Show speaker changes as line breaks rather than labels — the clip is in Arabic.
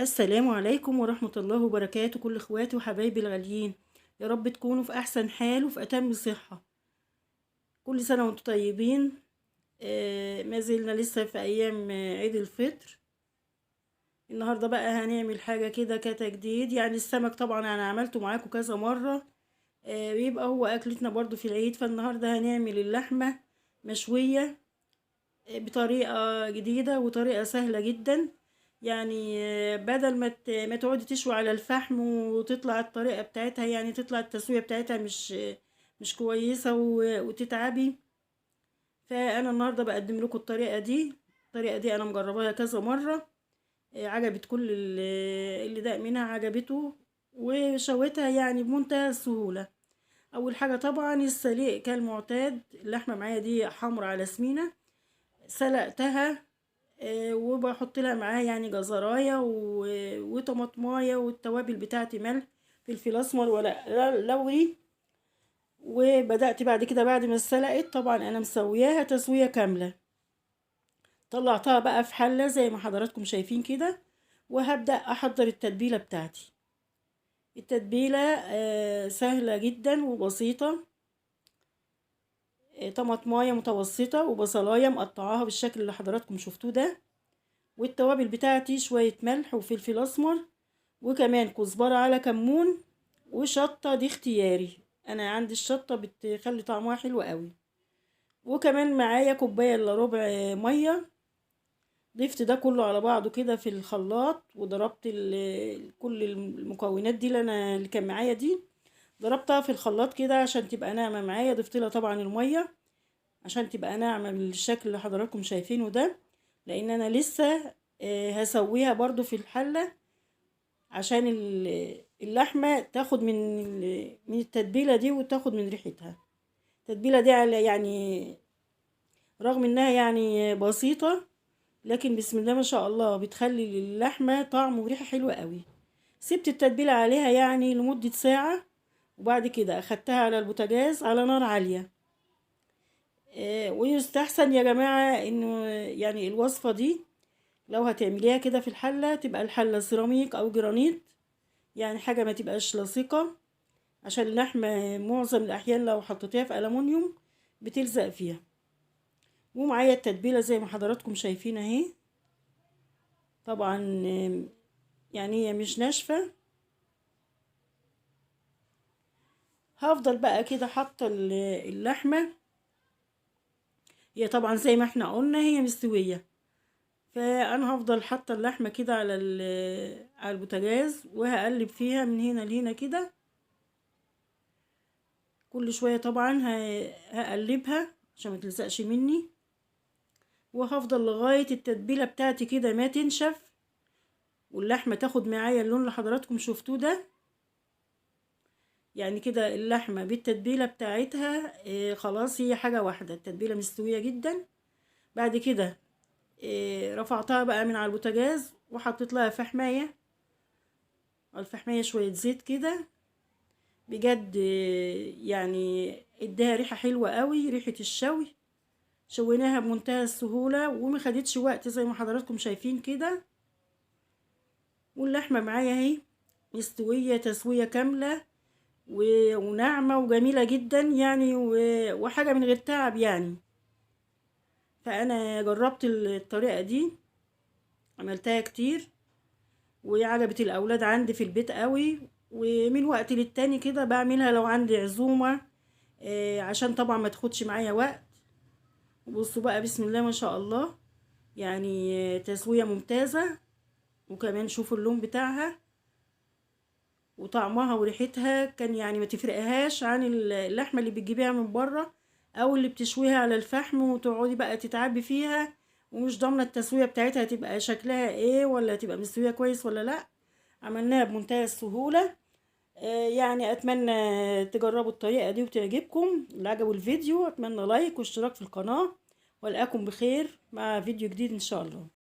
السلام عليكم ورحمة الله وبركاته، كل اخواتي وحبايبي الغاليين. يا رب تكونوا في احسن حال وفي اتم صحة. كل سنة وانتم طيبين. ما زلنا لسه في ايام عيد الفطر. النهاردة بقى هنعمل حاجة كده كتجديد، يعني السمك طبعا انا عملته معاكم كذا مرة. بيبقى هو اكلتنا برضو في العيد، فالنهاردة هنعمل اللحمة مشوية بطريقة جديدة وطريقة سهلة جدا. يعني بدل ما تقعدي تشوي على الفحم وتطلع الطريقة بتاعتها، يعني تطلع التسوية بتاعتها مش كويسة وتتعبي. فأنا النهاردة بقدم لكم الطريقة دي أنا مجرباها كذا مرة. عجبت كل اللي داق منها عجبته، وشويتها يعني بمنتهى السهولة. أول حاجة طبعا السليق كالمعتاد، اللحمة معايا دي حمرا على سمينة، سلقتها. وبحط لها معاها يعني جزرايه وطماطمايه، والتوابل بتاعتي ملح، فلفل اسمر ولا لوري. وبدات بعد كده بعد ما اتسلقت طبعا انا مسوياها تسويه كامله. طلعتها بقى في حله زي ما حضراتكم شايفين كده، وهبدا احضر التتبيله بتاعتي. التتبيله سهله جدا وبسيطه. طماطمايه متوسطه وبصلايه مقطعاها بالشكل اللي حضراتكم شفتوه ده، والتوابل بتاعتي شوية ملح وفلفل اسمر، وكمان كزبرة على كمون، وشطة دي اختياري، انا عندي الشطة بتخلي طعمها حلو قوي. وكمان معايا كوباية الا ربع مية. ضفت ده كله على بعضه كده في الخلاط، وضربت كل المكونات دي اللي كان معايا دي، ضربتها في الخلاط كده عشان تبقى ناعمة معايا. ضفت لها طبعا المية عشان تبقى ناعمة بالشكل اللي حضراتكم شايفينه ده، لان انا لسه هسويها برضو في الحلة عشان اللحمة تاخد من التتبيلة دي وتاخد من ريحتها. التتبيلة دي يعني رغم انها يعني بسيطة، لكن بسم الله ما شاء الله بتخلي اللحمة طعم وريحة حلوة قوي. سبت التتبيلة عليها يعني لمدة ساعة، وبعد كده اخدتها على البوتاجاز على نار عالية. ويستحسن يا جماعة انه يعني الوصفة دي لو هتعمليها كده في الحلة تبقى الحلة سيراميك او جرانيت، يعني حاجة ما تبقاش لاصقة، عشان اللحمة معظم الأحيان لو حطيتيها في ألمونيوم بتلزق فيها. ومعايا التتبيلة زي ما حضراتكم شايفين اهي. طبعا يعني هي مش ناشفة. هفضل بقى كده حاطة اللحمة، هي طبعا زي ما احنا قلنا هي مستوية، فأنا هفضل حاطة اللحمة كده على البوتاجاز، وهقلب فيها من هنا لهنا كده كل شوية. طبعا هقلبها عشان ما تلزقش مني، وهفضل لغاية التتبيلة بتاعتي كده ما تنشف واللحمة تاخد معايا اللون اللي حضراتكم شفتوه ده. يعني كده اللحمة بالتتبيلة بتاعتها خلاص هي حاجة واحدة، التتبيلة مستوية جدا. بعد كده رفعتها بقى من على البوتاجاز وحطيت لها فحماية، الفحماية شوية زيت كده بجد يعني اداها ريحة حلوة قوي، ريحة الشوي. شويناها بمنتهى السهولة وما خدتش وقت زي ما حضراتكم شايفين كده. واللحمة معايا اهي مستوية تسوية كاملة وناعمة وجميلة جدا يعني، وحاجة من غير تعب يعني. فأنا جربت الطريقة دي، عملتها كتير وعجبت الأولاد عندي في البيت قوي، ومن وقت للتاني كده بعملها لو عندي عزومة عشان طبعا ما تاخدش معايا وقت. بصوا بقى بسم الله ما شاء الله، يعني تسوية ممتازة. وكمان شوفوا اللون بتاعها وطعمها وريحتها، كان يعني ما تفرقهاش عن اللحمة اللي بتجيبيها من بره او اللي بتشويها على الفحم وتقعدي بقى تتعبي فيها ومش ضامنة التسوية بتاعتها تبقى شكلها ايه، ولا تبقى مستوية كويس ولا لا. عملناها بمنتهى السهولة. يعني اتمنى تجربوا الطريقة دي وتعجبكم. اللي عجبوا الفيديو اتمنى لايك واشتراك في القناة، والقاكم بخير مع فيديو جديد ان شاء الله.